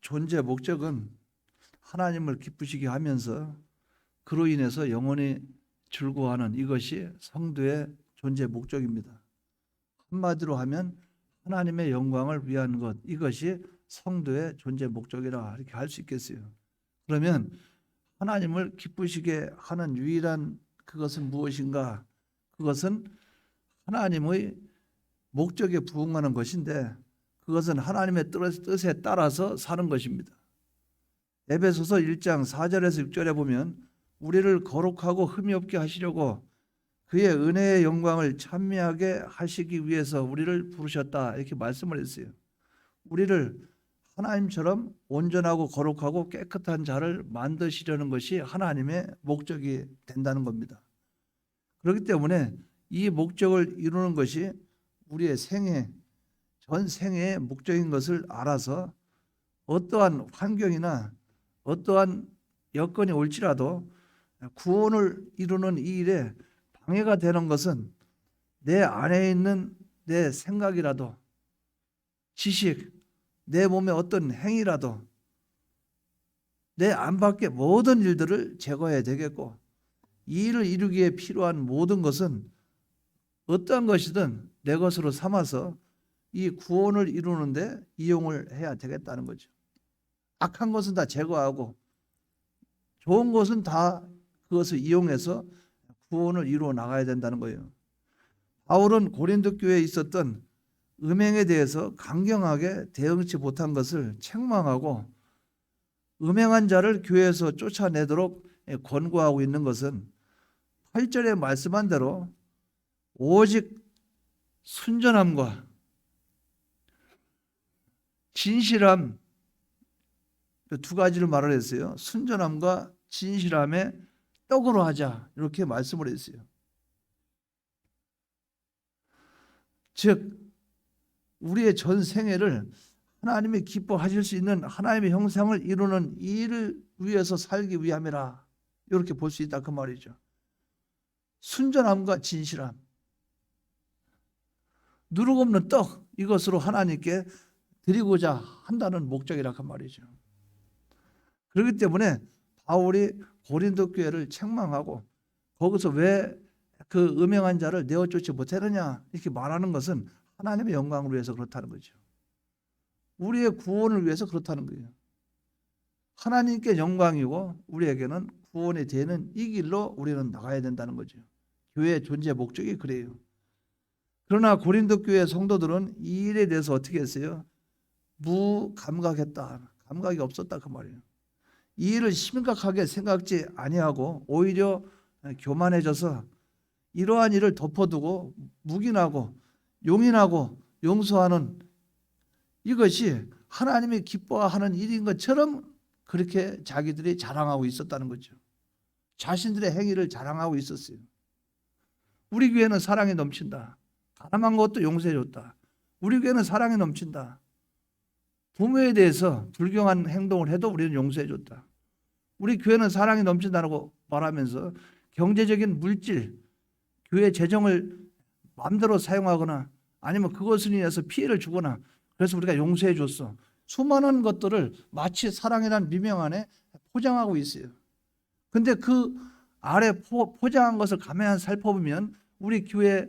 존재 목적은 하나님을 기쁘시게 하면서 그로 인해서 영원히 즐거워하는 이것이 성도의 존재 목적입니다. 한마디로 하면 하나님의 영광을 위한 것, 이것이 성도의 존재 목적이라 이렇게 할 수 있겠어요. 그러면 하나님을 기쁘시게 하는 유일한 그것은 무엇인가? 그것은 하나님의 목적에 부응하는 것인데, 그것은 하나님의 뜻에 따라서 사는 것입니다. 에베소서 1장 4절에서 6절에 보면 우리를 거룩하고 흠이 없게 하시려고 그의 은혜의 영광을 찬미하게 하시기 위해서 우리를 부르셨다, 이렇게 말씀을 했어요. 우리를 하나님처럼 온전하고 거룩하고 깨끗한 자를 만드시려는 것이 하나님의 목적이 된다는 겁니다. 그렇기 때문에 이 목적을 이루는 것이 우리의 생애, 전 생애의 목적인 것을 알아서 어떠한 환경이나 어떠한 여건이 올지라도 구원을 이루는 이 일에 방해가 되는 것은 내 안에 있는 내 생각이라도, 지식, 내 몸의 어떤 행위라도 내 안팎의 모든 일들을 제거해야 되겠고, 이 일을 이루기에 필요한 모든 것은 어떠한 것이든 내 것으로 삼아서 이 구원을 이루는데 이용을 해야 되겠다는 거죠. 악한 것은 다 제거하고 좋은 것은 다 그것을 이용해서 구원을 이루어 나가야 된다는 거예요. 바울은 고린도 교회에 있었던 음행에 대해서 강경하게 대응치 못한 것을 책망하고 음행한 자를 교회에서 쫓아내도록 권고하고 있는 것은 8절에 말씀한 대로 오직 순전함과 진실함, 두 가지를 말을 했어요. 순전함과 진실함에 떡으로 하자, 이렇게 말씀을 했어요. 즉 우리의 전 생애를 하나님이 기뻐하실 수 있는 하나님의 형상을 이루는 이 일을 위해서 살기 위함이라, 이렇게 볼 수 있다 그 말이죠. 순전함과 진실함, 누룩 없는 떡, 이것으로 하나님께 드리고자 한다는 목적이라 그 말이죠. 그렇기 때문에 바울이 고린도 교회를 책망하고 거기서 왜 그 음행한 자를 내어 쫓지 못하느냐, 이렇게 말하는 것은 하나님의 영광을 위해서 그렇다는 거죠. 우리의 구원을 위해서 그렇다는 거예요. 하나님께 영광이고 우리에게는 구원이 되는 이 길로 우리는 나가야 된다는 거죠. 교회의 존재 목적이 그래요. 그러나 고린도 교회 성도들은 이 일에 대해서 어떻게 했어요? 무감각했다, 감각이 없었다 그 말이에요. 이 일을 심각하게 생각지 아니하고 오히려 교만해져서 이러한 일을 덮어두고 묵인하고 용인하고 용서하는, 이것이 하나님이 기뻐하는 일인 것처럼 그렇게 자기들이 자랑하고 있었다는 거죠. 자신들의 행위를 자랑하고 있었어요. 우리 교회는 사랑이 넘친다. 가난한 것도 용서해줬다. 우리 교회는 사랑이 넘친다. 부모에 대해서 불경한 행동을 해도 우리는 용서해줬다. 우리 교회는 사랑이 넘친다고 말하면서 경제적인 물질, 교회 재정을 마음대로 사용하거나 아니면 그것을 인해서 피해를 주거나 그래서 우리가 용서해 줬어. 수많은 것들을 마치 사랑이라는 미명 안에 포장하고 있어요. 근데 그 아래 포장한 것을 가만히 살펴보면 우리 교회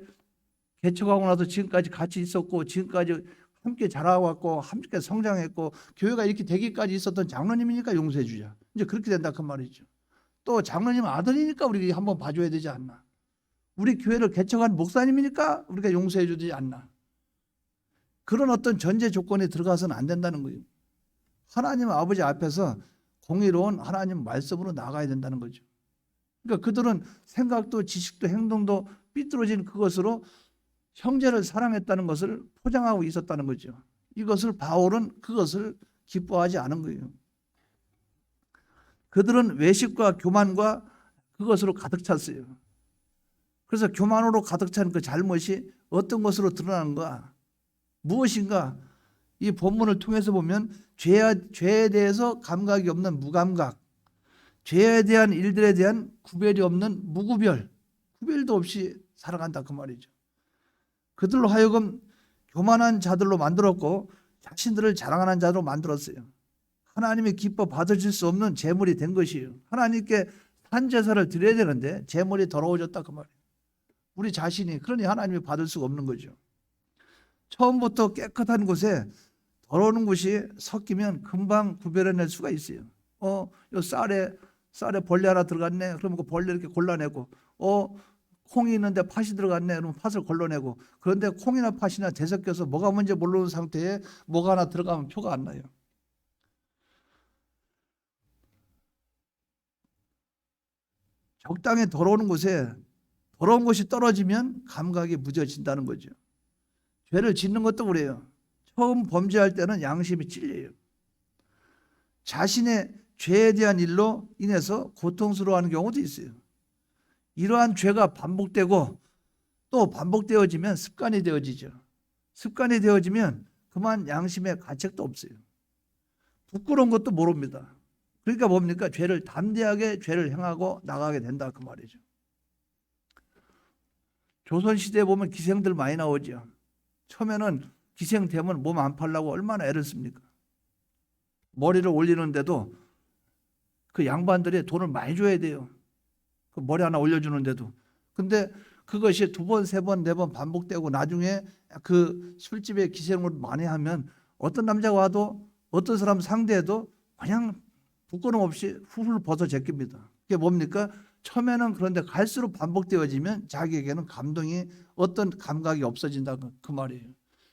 개척하고 나서 지금까지 같이 있었고 지금까지 함께 자라왔고 함께 성장했고 교회가 이렇게 되기까지 있었던 장로님이니까 용서해 주자. 이제 그렇게 된다 그 말이죠. 또 장로님 아들이니까 우리가 한번 봐줘야 되지 않나. 우리 교회를 개척한 목사님이니까 우리가 용서해 주지 않나. 그런 어떤 전제 조건에 들어가서는 안 된다는 거예요. 하나님 아버지 앞에서 공의로운 하나님 말씀으로 나가야 된다는 거죠. 그러니까 그들은 생각도 지식도 행동도 삐뚤어진 그것으로 형제를 사랑했다는 것을 포장하고 있었다는 거죠. 이것을 바울은 그것을 기뻐하지 않은 거예요. 그들은 외식과 교만과 그것으로 가득 찼어요. 그래서 교만으로 가득 찬 그 잘못이 어떤 것으로 드러나는가? 무엇인가? 이 본문을 통해서 보면 죄에 대해서 감각이 없는 무감각, 죄에 대한 일들에 대한 구별이 없는 무구별, 구별도 없이 살아간다 그 말이죠. 그들로 하여금 교만한 자들로 만들었고 자신들을 자랑하는 자로 만들었어요. 하나님이 기뻐 받으실 수 없는 제물이 된 것이에요. 하나님께 산제사를 드려야 되는데 제물이 더러워졌다 그 말이에요. 우리 자신이. 그러니 하나님이 받을 수가 없는 거죠. 처음부터 깨끗한 곳에 더러운 것이 섞이면 금방 구별해낼 수가 있어요. 요 쌀에 벌레 하나 들어갔네. 그러면 그 벌레 이렇게 골라내고, 콩이 있는데 팥이 들어갔네. 그러면 팥을 골라내고. 그런데 콩이나 팥이나 뒤섞여서 뭐가 뭔지 모르는 상태에 뭐가 하나 들어가면 표가 안 나요. 적당히 더러운 곳에 더러운 것이 떨어지면 감각이 무뎌진다는 거죠. 죄를 짓는 것도 그래요. 처음 범죄할 때는 양심이 찔려요. 자신의 죄에 대한 일로 인해서 고통스러워하는 경우도 있어요. 이러한 죄가 반복되고 또 반복되어지면 습관이 되어지죠. 습관이 되어지면 그만 양심의 가책도 없어요. 부끄러운 것도 모릅니다. 그러니까 뭡니까? 죄를 담대하게 죄를 행하고 나가게 된다 그 말이죠. 조선시대에 보면 기생들 많이 나오죠. 처음에는 기생되면 몸 안 팔려고 얼마나 애를 씁니까? 머리를 올리는데도 그 양반들이 돈을 많이 줘야 돼요. 그 머리 하나 올려주는데도. 근데 그것이 2번, 3번, 4번 반복되고 나중에 그 술집에 기생을 많이 하면 어떤 남자가 와도 어떤 사람 상대해도 그냥 부끄럼 없이 훌훌 벗어 제낍니다. 그게 뭡니까? 처음에는 그런데 갈수록 반복되어지면 자기에게는 어떤 감각이 없어진다 그 말이에요.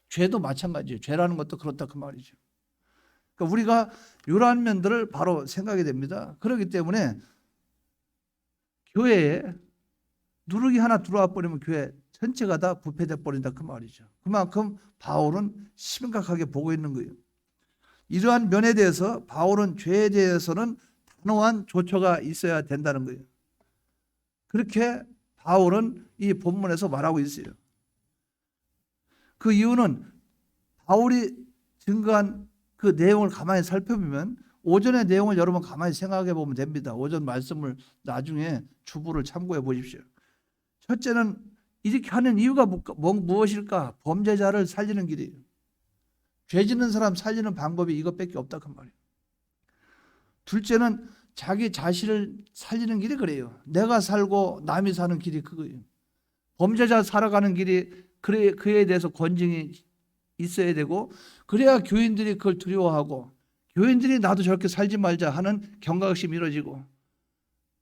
죄도 마찬가지예요. 죄라는 것도 그렇다 그 말이죠. 그러니까 우리가 이러한 면들을 바로 생각이 됩니다. 그렇기 때문에 교회에 누르기 하나 들어와 버리면 교회 전체가 다 부패돼 버린다 그 말이죠. 그만큼 바울은 심각하게 보고 있는 거예요. 이러한 면에 대해서 바울은 죄에 대해서는 단호한 조처가 있어야 된다는 거예요. 그렇게 바울은 이 본문에서 말하고 있어요. 그 이유는 바울이 증거한 그 내용을 가만히 살펴보면 오전의 내용을 여러분 가만히 생각해 보면 됩니다. 오전 말씀을 나중에 주부를 참고해 보십시오. 첫째는 이렇게 하는 이유가 무엇일까? 범죄자를 살리는 길이에요. 죄 짓는 사람 살리는 방법이 이것밖에 없다 그 말이에요. 둘째는 자기 자신을 살리는 길이 그래요. 내가 살고 남이 사는 길이 그거예요. 범죄자 살아가는 길이 그에 대해서 권징이 있어야 되고 그래야 교인들이 그걸 두려워하고 교인들이 나도 저렇게 살지 말자 하는 경각심이 이루어지고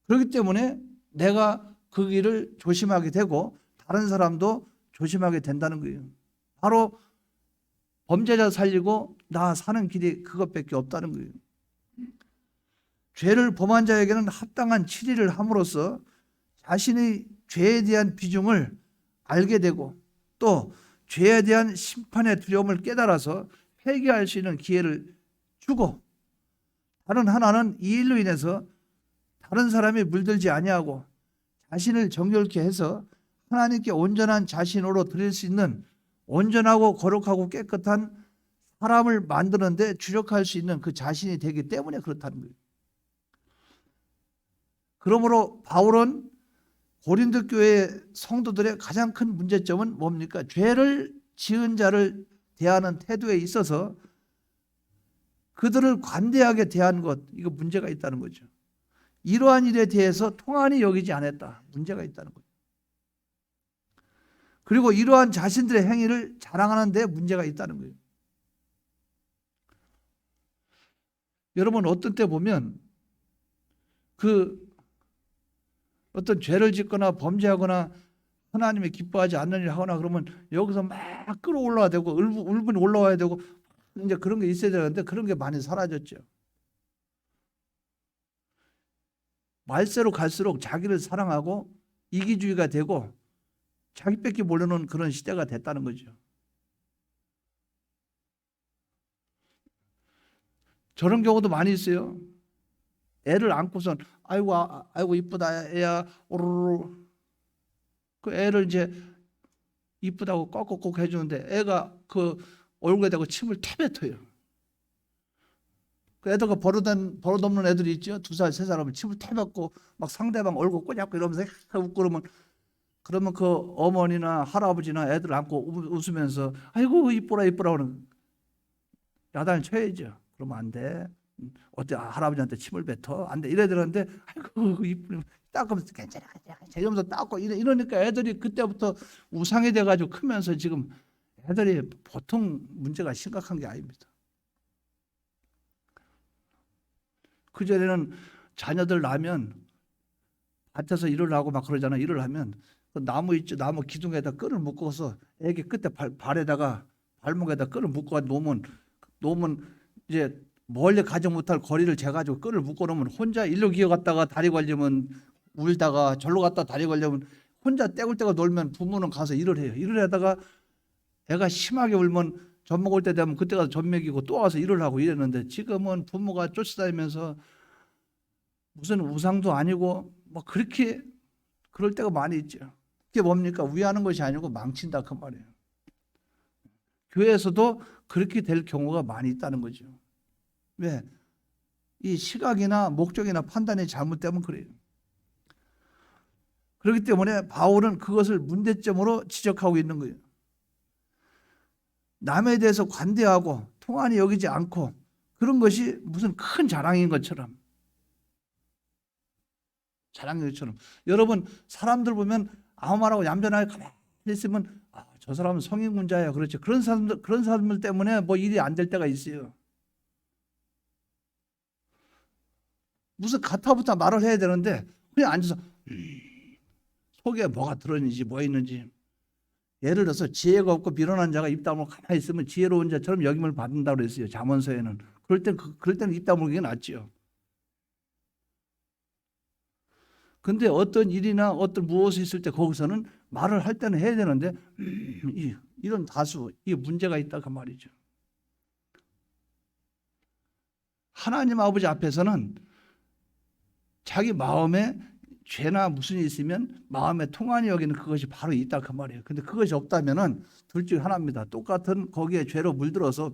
그렇기 때문에 내가 그 길을 조심하게 되고 다른 사람도 조심하게 된다는 거예요. 바로 범죄자 살리고 나 사는 길이 그것밖에 없다는 거예요. 죄를 범한 자에게는 합당한 치리를 함으로써 자신의 죄에 대한 비중을 알게 되고 또 죄에 대한 심판의 두려움을 깨달아서 회개할 수 있는 기회를 주고 다른 하나는 이 일로 인해서 다른 사람이 물들지 아니하고 자신을 정결케 해서 하나님께 온전한 자신으로 드릴 수 있는 온전하고 거룩하고 깨끗한 사람을 만드는데 주력할 수 있는 그 자신이 되기 때문에 그렇다는 거예요. 그러므로 바울은 고린도 교회 성도들의 가장 큰 문제점은 뭡니까? 죄를 지은 자를 대하는 태도에 있어서 그들을 관대하게 대한 것, 이거 문제가 있다는 거죠. 이러한 일에 대해서 통한이 여기지 않았다. 문제가 있다는 거죠. 그리고 이러한 자신들의 행위를 자랑하는 데 문제가 있다는 거예요. 여러분 어떤 때 보면 어떤 죄를 짓거나 범죄하거나 하나님이 기뻐하지 않는 일을 하거나 그러면 여기서 막 끌어올라야 되고 울분이 올라와야 되고 이제 그런 게 있어야 되는데 그런 게 많이 사라졌죠. 말세로 갈수록 자기를 사랑하고 이기주의가 되고 자기밖에 모르는 그런 시대가 됐다는 거죠. 저런 경우도 많이 있어요. 애를 안고선 아이고 이쁘다 애야 오르르 그 애를 이제 이쁘다고 꺽꺽꺽 해주는데 애가 그 얼굴에 대고 침을 태뱉어요. 그 애들과 버릇없는 애들이 있죠. 2살, 3살 하면 침을 태뱉고 막 상대방 얼굴 꼬잡고 이러면서 웃고 그러면 그 어머니나 할아버지나 애들 안고 웃으면서 아이고 이쁘라 그러는 야단을 쳐야죠. 그러면 안 돼. 어때 할아버지한테 침을 뱉어 안 돼 이래야 되는데 아이고 이쁘면 닦으면서 괜찮아 이러면서 닦고 이러니까 애들이 그때부터 우상이 돼가지고 크면서 지금 애들이 보통 문제가 심각한 게 아닙니다. 그전에는 자녀들 낳으면 밭에서 일을 하고 막 그러잖아. 일을 하면 그 나무 있죠. 나무 기둥에다 끈을 묶어서 애기 끝에 발에다가 발목에다 끈을 묶어 놓으면 이제 멀리 가지 못할 거리를 재가지고 끈을 묶어 놓으면 혼자 일로 기어갔다가 다리 걸리면 울다가 절로 갔다 다리 걸리면 혼자 떼굴떼굴 놀면 부모는 가서 일을 해요. 일을 하다가 애가 심하게 울면 젖 먹을 때 되면 그때 가서 젖 먹이고 또 와서 일을 하고 이랬는데 지금은 부모가 쫓아다니면서 무슨 우상도 아니고 뭐 그렇게 그럴 때가 많이 있죠. 그게 뭡니까? 위하는 것이 아니고 망친다 그 말이에요. 교회에서도 그렇게 될 경우가 많이 있다는 거죠. 왜? 이 시각이나 목적이나 판단이 잘못되면 그래요. 그렇기 때문에 바울은 그것을 문제점으로 지적하고 있는 거예요. 남에 대해서 관대하고 통한이 여기지 않고 그런 것이 무슨 큰 자랑인 것처럼 여러분 사람들 보면 아무 말하고 얌전하게 가만히 있으면 저 사람은 성인군자예요. 그렇죠. 그런 사람들 때문에 뭐 일이 안 될 때가 있어요. 무슨 가타부터 말을 해야 되는데 그냥 앉아서 속에 뭐가 들어있는지 뭐 있는지 예를 들어서 지혜가 없고 미련한 자가 입 다물고 가만히 있으면 지혜로운 자처럼 여김을 받는다고 그랬어요. 잠언서에는. 그럴 때는 입 다물는 게 낫지요. 근데 어떤 일이나 어떤 무엇이 있을 때 거기서는 말을 할 때는 해야 되는데 이런 다수 이 문제가 있다 그 말이죠. 하나님 아버지 앞에서는 자기 마음에 죄나 무슨 일이 있으면 마음에 통한이 여기는 그것이 바로 있다 그 말이에요. 근데 그것이 없다면은 둘 중에 하나입니다. 똑같은 거기에 죄로 물들어서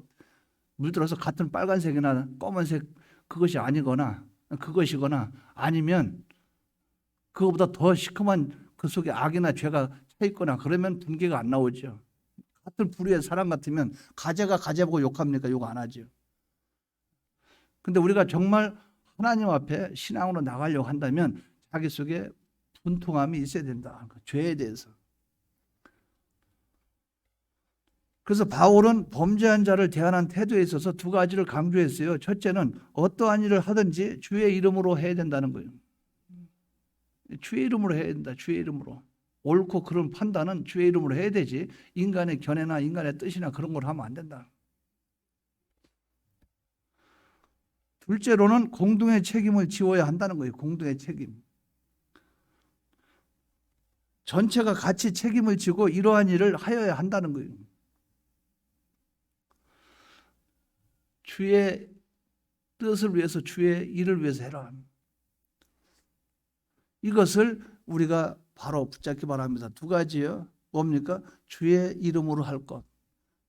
같은 빨간색이나 검은색 그것이 아니거나 그것이거나 아니면 그거보다 더 시커먼 그 속에 악이나 죄가 차 있거나 그러면 분개가 안 나오죠. 같은 부류의 사람 같으면 가재가 가재 보고 욕합니까? 욕 안 하죠. 근데 우리가 정말 하나님 앞에 신앙으로 나가려고 한다면 자기 속에 분통함이 있어야 된다. 죄에 대해서. 그래서 바울은 범죄한 자를 대하는 태도에 있어서 두 가지를 강조했어요. 첫째는 어떠한 일을 하든지 주의 이름으로 해야 된다는 거예요. 주의 이름으로 해야 된다. 주의 이름으로. 옳고 그런 판단은 주의 이름으로 해야 되지 인간의 견해나 인간의 뜻이나 그런 걸 하면 안 된다. 둘째로는 공동의 책임을 지워야 한다는 거예요. 공동의 책임. 전체가 같이 책임을 지고 이러한 일을 하여야 한다는 거예요. 주의 뜻을 위해서 주의 일을 위해서 해라. 이것을 우리가 바로 붙잡기 바랍니다. 두 가지요. 뭡니까? 주의 이름으로 할 것.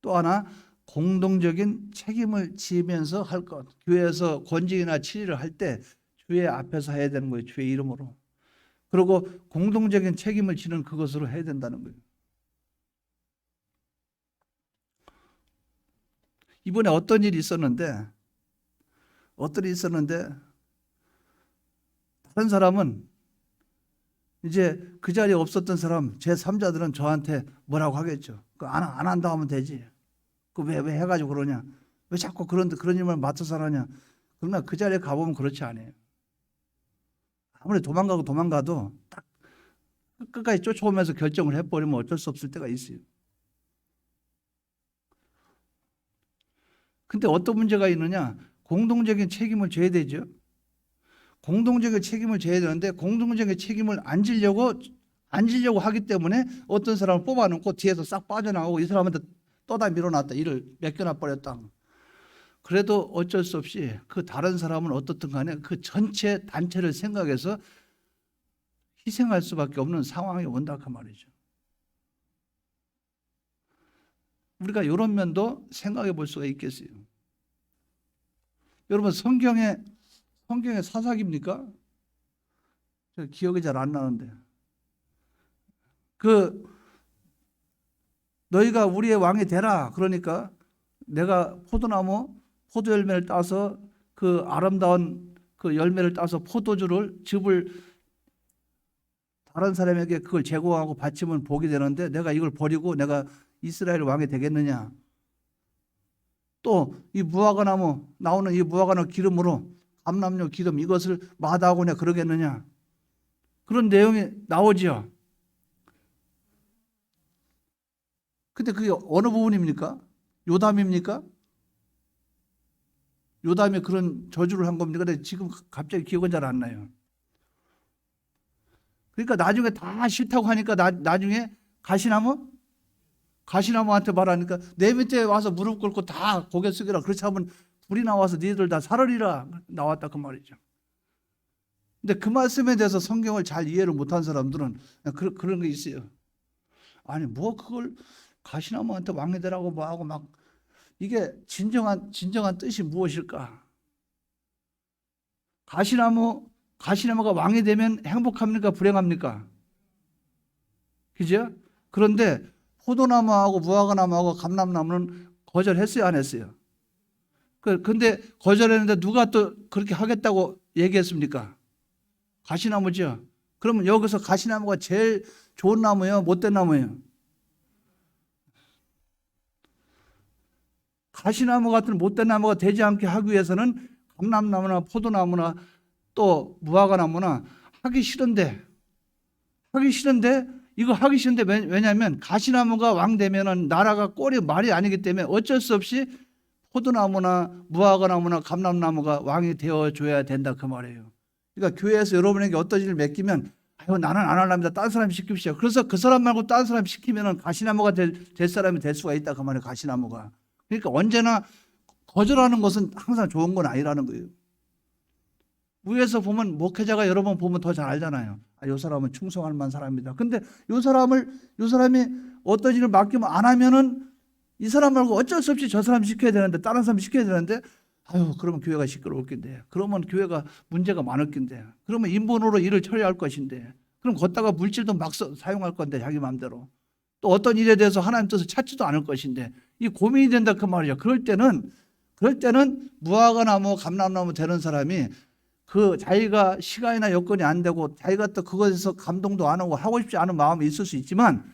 또 하나 공동적인 책임을 지면서 할 것. 교회에서 권직이나 치리를 할 때 주의 앞에서 해야 되는 거예요. 주의 이름으로. 그리고 공동적인 책임을 지는 그것으로 해야 된다는 거예요. 이번에 어떤 일이 있었는데 다른 사람은 이제 그 자리에 없었던 사람 제3자들은 저한테 뭐라고 하겠죠. 안 한다고 하면 되지. 왜 해가지고 그러냐. 왜 자꾸 그런 일만 맡아서 하냐. 그러나 그 자리에 가보면 그렇지 않아요. 아무리 도망가도 딱 끝까지 쫓아오면서 결정을 해버리면 어쩔 수 없을 때가 있어요. 근데 어떤 문제가 있느냐. 공동적인 책임을 져야 되죠. 공동적인 책임을 져야 되는데 공동적인 책임을 안 지려고 하기 때문에 어떤 사람을 뽑아놓고 뒤에서 싹 빠져나가고 이 사람한테 떠다 밀어놨다. 일을 맡겨놔 버렸다. 그래도 어쩔 수 없이 그 다른 사람은 어떻든 간에 그 전체 단체를 생각해서 희생할 수밖에 없는 상황이 온다 그 말이죠. 우리가 이런 면도 생각해 볼 수가 있겠어요. 여러분 성경의 사사기입니까? 저 기억이 잘 안 나는데 너희가 우리의 왕이 되라. 그러니까 내가 포도 열매를 따서 그 아름다운 그 열매를 따서 포도주를 즙을 다른 사람에게 그걸 제공하고 바치면 복이 되는데 내가 이걸 버리고 내가 이스라엘 왕이 되겠느냐? 또 이 무화과나무 나오는 이 무화과나무 기름으로 감람류 기름 이것을 마다하고 내가 그러겠느냐? 그런 내용이 나오죠. 근데 그게 어느 부분입니까? 요담입니까? 요담이 그런 저주를 한 겁니까? 근데 지금 갑자기 기억은 잘 안 나요. 그러니까 나중에 다 싫다고 하니까 나중에 가시나무한테 말하니까 내 밑에 와서 무릎 꿇고 다 고개 숙여라. 그렇지 않으면 불이 나와서 니들 다 살으리라 나왔다 그 말이죠. 근데 그 말씀에 대해서 성경을 잘 이해를 못한 사람들은 그런 게 있어요. 아니 뭐 그걸 가시나무한테 왕이 되라고 뭐 하고 막 이게 진정한 뜻이 무엇일까? 가시나무가 왕이 되면 행복합니까? 불행합니까? 그죠? 그런데 포도나무하고 무화과나무하고 감람나무는 거절했어요, 안 했어요? 근데 거절했는데 누가 또 그렇게 하겠다고 얘기했습니까? 가시나무죠. 그러면 여기서 가시나무가 제일 좋은 나무예요, 못된 나무예요? 가시나무 같은 못된 나무가 되지 않게 하기 위해서는 감람나무나 포도나무나 또 무화과나무나 하기 싫은데 이거 하기 싫은데 왜냐하면 가시나무가 왕 되면은 나라가 꼴이 말이 아니기 때문에 어쩔 수 없이 포도나무나 무화과나무나 감람나무가 왕이 되어줘야 된다 그 말이에요. 그러니까 교회에서 여러분에게 어떤 일을 맡기면 아유 나는 안 할랍니다. 다른 사람 시킵시오. 그래서 그 사람 말고 다른 사람 시키면은 가시나무가 될 사람이 될 수가 있다 그 말이에요. 가시나무가. 그러니까 언제나 거절하는 것은 항상 좋은 건 아니라는 거예요. 위에서 보면 목회자가 여러 번 보면 더 잘 알잖아요. 이 사람은 충성할 만한 사람이다. 근데 이 사람이 어떤 일을 맡기면 안 하면은 이 사람 말고 어쩔 수 없이 저 사람 시켜야 되는데 다른 사람 시켜야 되는데 그러면 교회가 시끄러울 낀데 그러면 교회가 문제가 많을 낀데 그러면 인본으로 일을 처리할 것인데 그럼 걷다가 물질도 막 사용할 건데 자기 마음대로 또 어떤 일에 대해서 하나님 뜻을 찾지도 않을 것인데 이 고민이 된다 그 말이죠. 그럴 때는 무화과나무 감람나무 되는 사람이 그 자기가 시간이나 여건이 안 되고 자기가 또 그것에서 감동도 안 하고 하고 싶지 않은 마음이 있을 수 있지만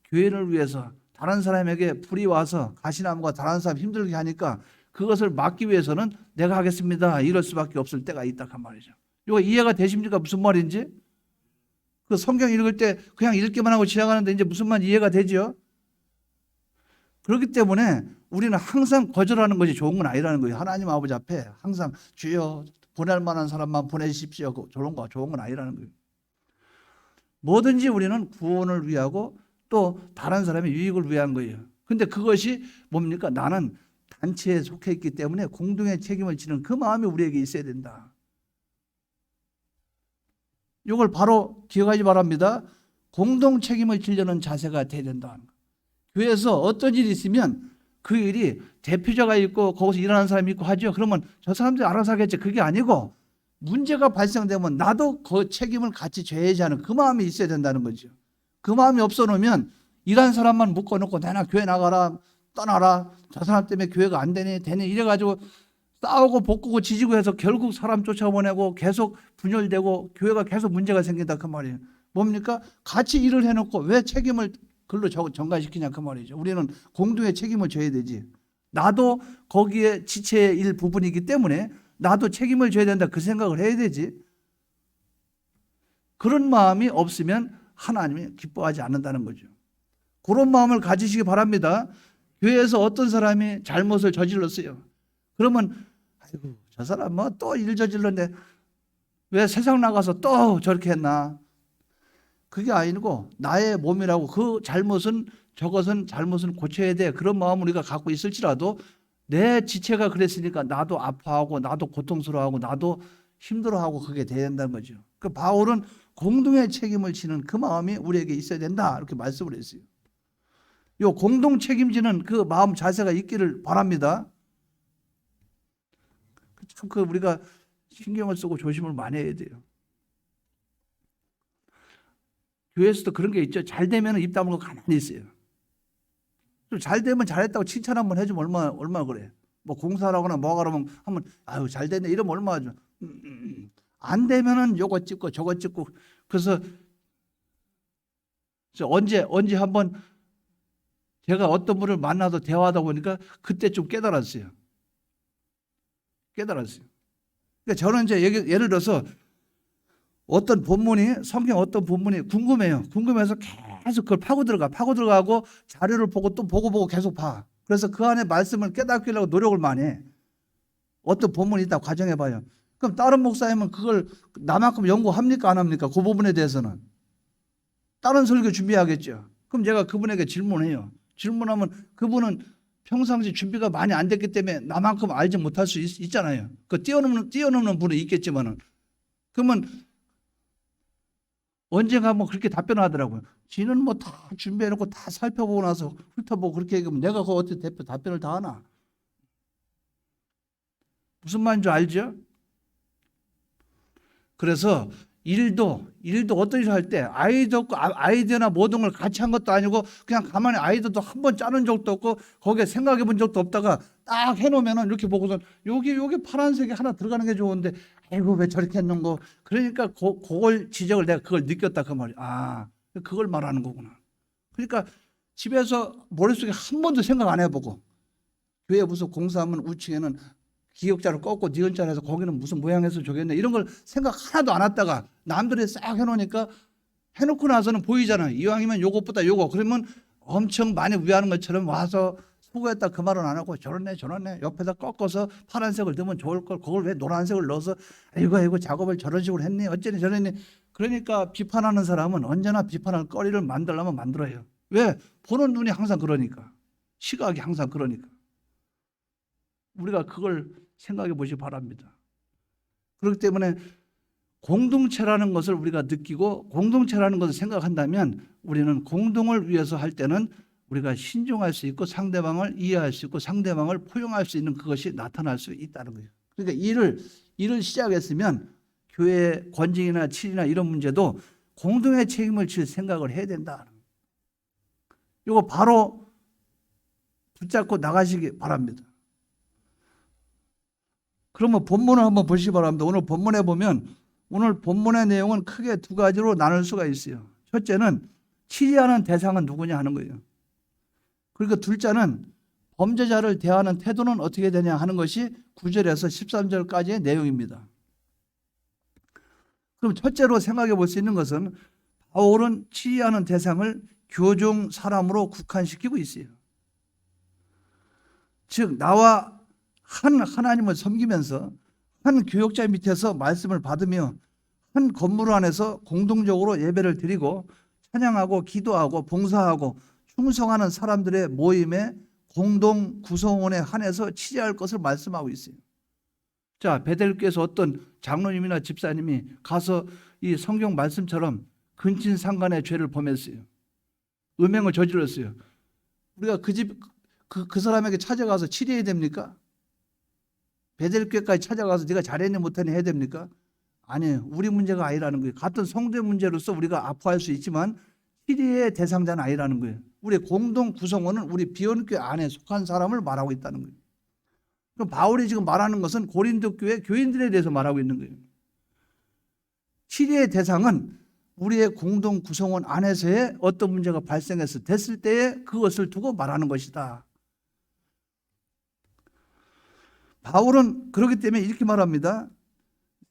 교회를 위해서 다른 사람에게 불이 와서 가시나무가 다른 사람 힘들게 하니까 그것을 막기 위해서는 내가 하겠습니다 이럴 수밖에 없을 때가 있다 그 말이죠. 이거 이해가 되십니까? 무슨 말인지? 그 성경 읽을 때 그냥 읽기만 하고 지나가는데 이제 무슨 말 이해가 되죠? 그렇기 때문에 우리는 항상 거절하는 것이 좋은 건 아니라는 거예요. 하나님 아버지 앞에 항상 주여 보낼 만한 사람만 보내십시오. 저런 거 좋은 건 아니라는 거예요. 뭐든지 우리는 구원을 위하고 또 다른 사람의 유익을 위한 거예요. 근데 그것이 뭡니까? 나는 단체에 속해 있기 때문에 공동의 책임을 지는 그 마음이 우리에게 있어야 된다. 이걸 바로 기억하기 바랍니다. 공동 책임을 지려는 자세가 돼야 된다. 교회에서 어떤 일이 있으면 그 일이 대표자가 있고 거기서 일하는 사람이 있고 하죠. 그러면 저 사람들이 알아서 하겠지. 그게 아니고 문제가 발생되면 나도 그 책임을 같이 져야지 하는 그 마음이 있어야 된다는 거죠. 그 마음이 없어 놓으면 일하는 사람만 묶어놓고 내나 교회 나가라 떠나라 저 사람 때문에 교회가 안 되니 이래가지고 싸우고 볶고 지지고 해서 결국 사람 쫓아보내고 계속 분열되고 교회가 계속 문제가 생긴다 그 말이에요. 뭡니까? 같이 일을 해놓고 왜 책임을 글로 전가시키냐 그 말이죠. 우리는 공동의 책임을 져야 되지. 나도 거기에 지체의 일부분이기 때문에 나도 책임을 져야 된다 그 생각을 해야 되지. 그런 마음이 없으면 하나님이 기뻐하지 않는다는 거죠. 그런 마음을 가지시기 바랍니다. 교회에서 어떤 사람이 잘못을 저질렀어요. 그러면 아이고 저 사람 뭐 또 일 저질렀는데 왜 세상 나가서 또 저렇게 했나. 그게 아니고 나의 몸이라고 저것은 잘못은 고쳐야 돼. 그런 마음을 우리가 갖고 있을지라도 내 지체가 그랬으니까 나도 아파하고 나도 고통스러워하고 나도 힘들어하고 그게 돼야 된다는 거죠. 그 바울은 공동의 책임을 지는 그 마음이 우리에게 있어야 된다 이렇게 말씀을 했어요. 이 공동 책임지는 그 마음 자세가 있기를 바랍니다. 참 우리가 신경을 쓰고 조심을 많이 해야 돼요. 교회에서도 그런 게 있죠. 잘 되면 입 다물고 가만히 있어요. 좀 잘 되면 잘했다고 칭찬 한번 해주면 얼마나 그래. 뭐 공사를 하거나 뭐 하거나 하면 아유 잘 됐네 이러면 얼마나 좋아. 안 되면은 요거 찍고 저거 찍고. 그래서 언제 한번 제가 어떤 분을 만나서 대화하다 보니까 그때 좀 깨달았어요. 그러니까 저는 이제 예를 들어서 어떤 본문이 성경 어떤 본문이 궁금해요. 궁금해서 계속 그걸 파고 들어가고 자료를 보고 또 보고 계속 봐. 그래서 그 안에 말씀을 깨닫기려고 노력을 많이 해. 어떤 본문이 있다고 가정해봐요. 그럼 다른 목사님은 그걸 나만큼 연구합니까 안 합니까? 그 부분에 대해서는 다른 설교 준비하겠죠. 그럼 제가 그분에게 질문해요. 질문하면 그분은 평상시 준비가 많이 안 됐기 때문에 나만큼 알지 못할 수 있잖아요. 그 뛰어넘는 분이 있겠지만은. 그러면 언젠가 뭐 그렇게 답변을 하더라고요. 지는 뭐 다 준비해놓고 다 살펴보고 나서 훑어보고 그렇게 얘기하면 내가 그거 어떻게 답변을 다 하나? 무슨 말인지 알죠? 그래서 일도 어떤 일을 할 때 아이디어 없고 아이디어나 모든 걸 같이 한 것도 아니고 그냥 가만히 아이디어도 한 번 짜는 적도 없고 거기에 생각해 본 적도 없다가 딱 해놓으면은 이렇게 보고선 여기 파란색이 하나 들어가는 게 좋은데 아이고 왜 저렇게 했는 거. 그러니까 그걸 지적을 내가 그걸 느꼈다 그 말이야. 아 그걸 말하는 거구나. 그러니까 집에서 머릿속에 한 번도 생각 안 해보고 교회 무슨 공사하면 우측에는 기역자를 꺾고 니은자를 해서 거기는 무슨 모양해서 좋겠네 이런 걸 생각 하나도 안 했다가 남들이 싹 해놓으니까 해놓고 나서는 보이잖아요. 이왕이면 요것보다 요거. 그러면 엄청 많이 위하는 것처럼 와서 수고했다 그 말은 안 하고 저렇네 옆에다 꺾어서 파란색을 넣으면 좋을 걸 그걸 왜 노란색을 넣어서 아이고 작업을 저런 식으로 했니 어쩌니 저러니. 그러니까 비판하는 사람은 언제나 비판할 거리를 만들려면 만들어요. 왜? 보는 눈이 항상 그러니까. 시각이 항상 그러니까. 우리가 그걸 생각해 보시기 바랍니다. 그렇기 때문에 공동체라는 것을 우리가 느끼고 공동체라는 것을 생각한다면 우리는 공동을 위해서 할 때는 우리가 신중할 수 있고 상대방을 이해할 수 있고 상대방을 포용할 수 있는 그것이 나타날 수 있다는 거예요. 그러니까 일을 시작했으면 교회 권징이나 칠이나 이런 문제도 공동의 책임을 질 생각을 해야 된다. 이거 바로 붙잡고 나가시기 바랍니다. 그러면 본문을 한번 보시기 바랍니다. 오늘 본문에 보면 오늘 본문의 내용은 크게 두 가지로 나눌 수가 있어요. 첫째는 치리하는 대상은 누구냐 하는 거예요. 그리고 둘째는 범죄자를 대하는 태도는 어떻게 되냐 하는 것이 9절에서 13절까지의 내용입니다. 그럼 첫째로 생각해 볼 수 있는 것은 바울은 치리하는 대상을 교종 사람으로 국한시키고 있어요. 즉 나와 한 하나님을 섬기면서 한 교역자 밑에서 말씀을 받으며 한 건물 안에서 공동적으로 예배를 드리고 찬양하고 기도하고 봉사하고 충성하는 사람들의 모임의 공동 구성원에 한해서 치리할 것을 말씀하고 있어요. 자, 베델교에서 어떤 장로님이나 집사님이 가서 이 성경 말씀처럼 근친상간의 죄를 범했어요. 음행을 저질렀어요. 우리가 그 사람에게 찾아가서 치리해야 됩니까? 베델교회까지 찾아가서 네가 잘했니 못했니 해야 됩니까? 아니에요. 우리 문제가 아니라는 거예요. 같은 성도의 문제로서 우리가 아파할 수 있지만 치리의 대상자는 아니라는 거예요. 우리 공동 구성원은 우리 비원교회 안에 속한 사람을 말하고 있다는 거예요. 그럼 바울이 지금 말하는 것은 고린도 교회 교인들에 대해서 말하고 있는 거예요. 치리의 대상은 우리의 공동 구성원 안에서의 어떤 문제가 됐을 때에 그것을 두고 말하는 것이다. 바울은 그렇기 때문에 이렇게 말합니다.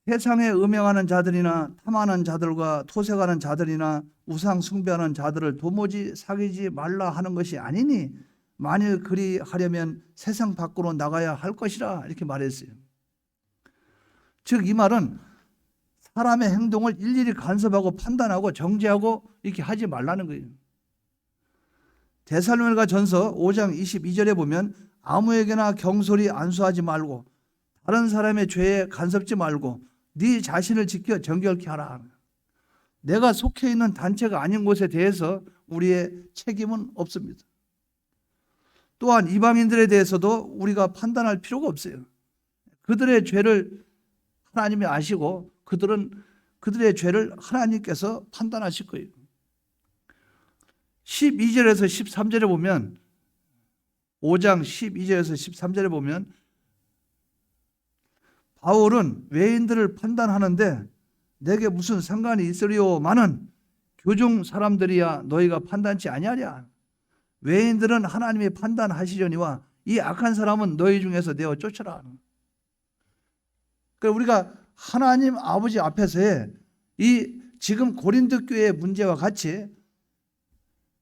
세상에 음행하는 자들이나 탐하는 자들과 토색하는 자들이나 우상 숭배하는 자들을 도무지 사귀지 말라 하는 것이 아니니 만일 그리하려면 세상 밖으로 나가야 할 것이라 이렇게 말했어요. 즉 이 말은 사람의 행동을 일일이 간섭하고 판단하고 정죄하고 이렇게 하지 말라는 거예요. 데살로니가 전서 5장 22절에 보면 아무에게나 경솔히 안수하지 말고 다른 사람의 죄에 간섭지 말고 네 자신을 지켜 정결케 하라. 내가 속해 있는 단체가 아닌 곳에 대해서 우리의 책임은 없습니다. 또한 이방인들에 대해서도 우리가 판단할 필요가 없어요. 그들의 죄를 하나님이 아시고 그들의 죄를 하나님께서 판단하실 거예요. 12절에서 13절에 보면 5장 12절에서 13절에 보면 바울은 외인들을 판단하는데 내게 무슨 상관이 있으리요마는 교중 사람들이야 너희가 판단치 아니하랴. 외인들은 하나님이 판단하시려니와 이 악한 사람은 너희 중에서 내어 쫓으라. 그러니까 우리가 하나님 아버지 앞에서의 이 지금 고린도 교회의 문제와 같이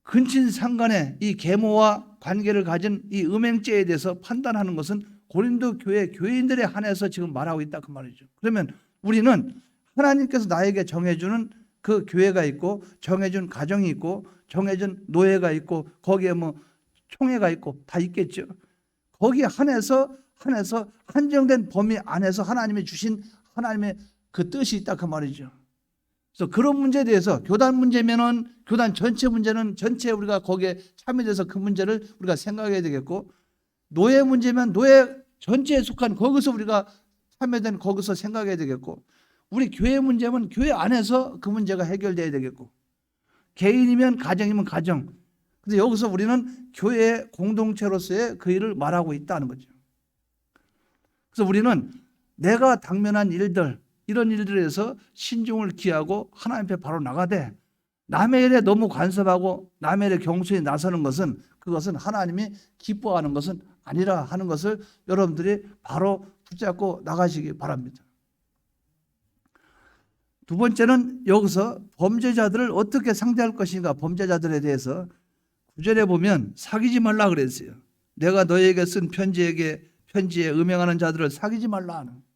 근친상간의 이 계모와 관계를 가진 이 음행죄에 대해서 판단하는 것은 고린도 교회 교인들에 한해서 지금 말하고 있다 그 말이죠. 그러면 우리는 하나님께서 나에게 정해주는 그 교회가 있고 정해준 가정이 있고 정해준 노예가 있고 거기에 뭐 총회가 있고 다 있겠죠. 거기에 한해서 한정된 범위 안에서 하나님이 주신 하나님의 그 뜻이 있다 그 말이죠. 그래서 그런 문제에 대해서 교단 문제면은 교단 전체 문제는 전체 우리가 거기에 참여돼서 그 문제를 우리가 생각해야 되겠고, 노예 문제면 노예 전체에 속한 거기서 우리가 참여된 거기서 생각해야 되겠고, 우리 교회 문제면 교회 안에서 그 문제가 해결돼야 되겠고, 개인이면 가정이면 가정. 근데 여기서 우리는 교회 공동체로서의 그 일을 말하고 있다는 거죠. 그래서 우리는 내가 당면한 일들, 이런 일들에서 신중을 기하고 하나님 앞에 바로 나가되, 남의 일에 너무 간섭하고 남의 일에 경솔히 나서는 것은 그것은 하나님이 기뻐하는 것은 아니라 하는 것을 여러분들이 바로 붙잡고 나가시기 바랍니다. 두 번째는 여기서 범죄자들을 어떻게 상대할 것인가. 범죄자들에 대해서 9절에 보면 사귀지 말라 그랬어요. 내가 너에게 쓴 편지에 음행하는 자들을 사귀지 말라 하는.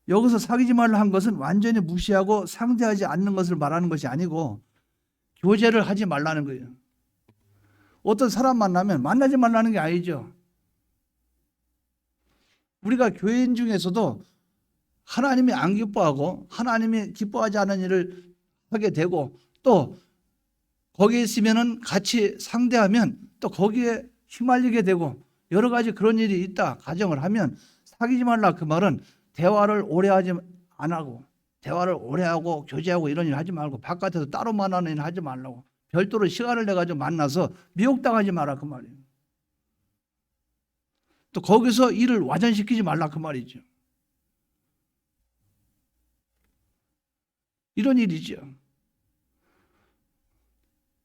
여기서 사귀지 말라 한 것은 완전히 무시하고 상대하지 않는 것을 말하는 것이 아니고 교제를 하지 말라는 거예요. 어떤 사람 만나면 만나지 말라는 게 아니죠. 우리가 교인 중에서도 하나님이 안 기뻐하고 하나님이 기뻐하지 않은 일을 하게 되고, 또 거기에 있으면은 같이 상대하면 또 거기에 휘말리게 되고 여러 가지 그런 일이 있다 가정을 하면, 사귀지 말라 그 말은 대화를 오래 하지 안 하고, 대화를 오래 하고 교제하고 이런 일 하지 말고 바깥에서 따로 만나는 일 하지 말라고, 별도로 시간을 내 가지고 만나서 미혹당하지 마라 그 말이에요. 또 거기서 일을 와전시키지 말라 그 말이죠. 이런 일이죠.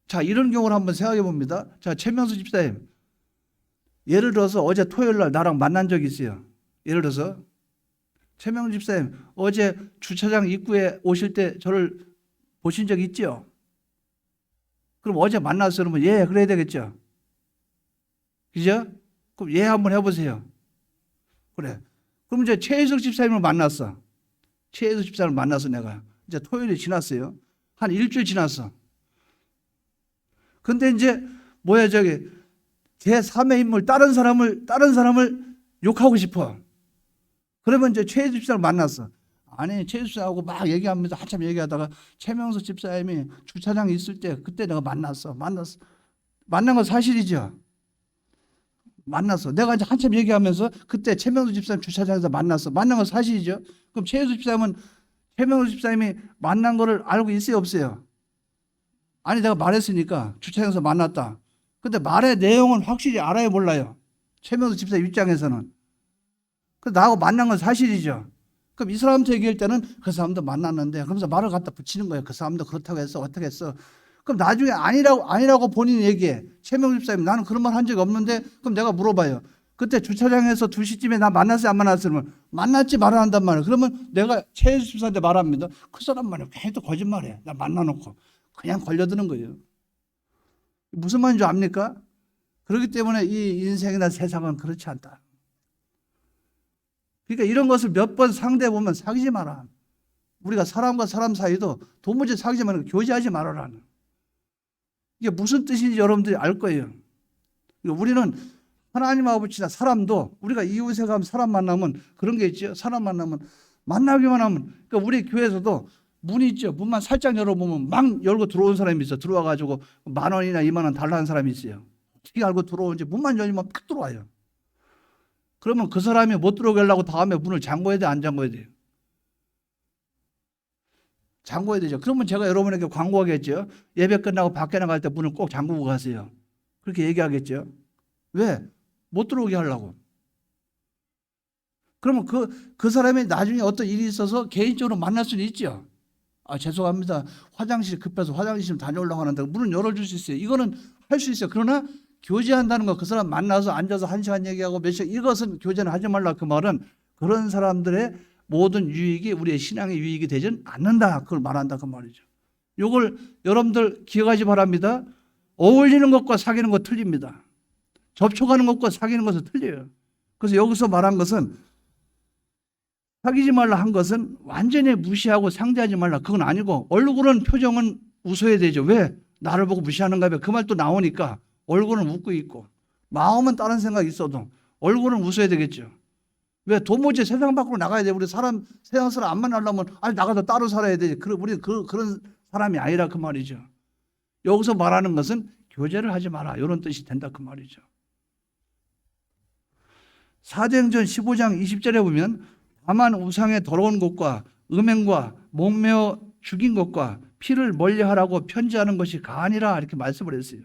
자, 이런 경우를 한번 생각해 봅니다. 자, 최명수 집사님, 예를 들어서 어제 토요일 날 나랑 만난 적이 있어요. 예를 들어서 최명수 집사님, 어제 주차장 입구에 오실 때 저를 보신 적 있죠? 그럼 어제 만났어요. 그러면 예, 그래야 되겠죠? 그죠? 그럼 예 한번 해보세요. 그래. 그럼 이제 최혜석 집사님을 만났어. 최혜석 집사님을 만나서 내가 이제 토요일이 지났어요. 한 일주일 지났어. 근데 이제 제3의 인물 다른 사람을 욕하고 싶어. 그러면 이제 최혜수 집사를 만났어. 아니, 최혜수 집사하고 막 얘기하면서 한참 얘기하다가 최명수 집사님이 주차장에 있을 때 그때 내가 만났어. 만난 건 사실이죠. 만났어. 내가 이제 한참 얘기하면서 그때 최명수 집사님 주차장에서 만났어. 만난 건 사실이죠. 그럼 최혜수 집사님은 최명수 집사님이 만난 거를 알고 있어요, 없어요? 아니, 내가 말했으니까 주차장에서 만났다. 근데 말의 내용은 확실히 알아요, 몰라요? 최명수 집사 입장에서는. 그래서 나하고 만난 건 사실이죠. 그럼 이 사람한테 얘기할 때는 그 사람도 만났는데, 그러면서 말을 갖다 붙이는 거예요. 그 사람도 그렇다고 했어, 어떻게 했어. 그럼 나중에 아니라고 본인이 얘기해. 최명수 집사님, 나는 그런 말 한 적이 없는데, 그럼 내가 물어봐요. 그때 주차장에서 2시쯤에 나 만났어요, 안 만났어요? 그러면 만났지 말아 한단 말이에요. 그러면 내가 최혜수 집사한테 말합니다. 그 사람 말이야, 걔도 거짓말해. 나 만나놓고 그냥 걸려드는 거예요. 무슨 말인지 압니까? 그렇기 때문에 이 인생이나 세상은 그렇지 않다. 그러니까 이런 것을 몇 번 상대해 보면 사귀지 마라. 우리가 사람과 사람 사이도 도무지 사귀지 말고 교제하지 말아라. 이게 무슨 뜻인지 여러분들이 알 거예요. 우리는 하나님 아버지나 사람도, 우리가 이웃에 가면 사람 만나면 그런 게 있죠. 사람 만나기만 하면, 그러니까 우리 교회에서도 문이 있죠. 문만 살짝 열어보면 막 열고 들어온 사람이 있어. 들어와가지고 10,000원이나 20,000원 달라는 사람이 있어요. 어떻게 알고 들어오는지 문만 열면 팍 들어와요. 그러면 그 사람이 못 들어오게 하려고 다음에 문을 잠궈야 돼, 안 잠궈야 돼요? 잠궈야 되죠. 그러면 제가 여러분에게 광고하겠죠. 예배 끝나고 밖에 나갈 때 문을 꼭 잠그고 가세요. 그렇게 얘기하겠죠. 왜? 못 들어오게 하려고. 그러면 그 사람이 나중에 어떤 일이 있어서 개인적으로 만날 수는 있죠. 죄송합니다. 화장실 급해서 화장실 좀 다녀오려고 하는데 문은 열어줄 수 있어요. 이거는 할 수 있어요. 그러나 교제한다는 거, 그 사람 만나서 앉아서 1시간 얘기하고 몇 시간, 이것은 교제는 하지 말라. 그 말은 그런 사람들의 모든 유익이 우리의 신앙의 유익이 되지는 않는다. 그걸 말한다. 그 말이죠. 이걸 여러분들 기억하시 바랍니다. 어울리는 것과 사귀는 것 틀립니다. 접촉하는 것과 사귀는 것은 틀려요. 그래서 여기서 말한 것은, 사귀지 말라 한 것은 완전히 무시하고 상대하지 말라, 그건 아니고, 얼굴은 표정은 웃어야 되죠. 왜? 나를 보고 무시하는가 봐. 그 말 또 나오니까 얼굴은 웃고 있고, 마음은 다른 생각이 있어도 얼굴은 웃어야 되겠죠. 왜? 도무지 세상 밖으로 나가야 돼. 우리 세상 사람 안 만나려면 나가서 따로 살아야 되지. 우리 그런 사람이 아니라 그 말이죠. 여기서 말하는 것은 교제를 하지 마라, 이런 뜻이 된다 그 말이죠. 사도행전 15장 20절에 보면, 다만 우상의 더러운 것과 음행과 목매어 죽인 것과 피를 멀리하라고 편지하는 것이 가아니라, 이렇게 말씀을 했어요.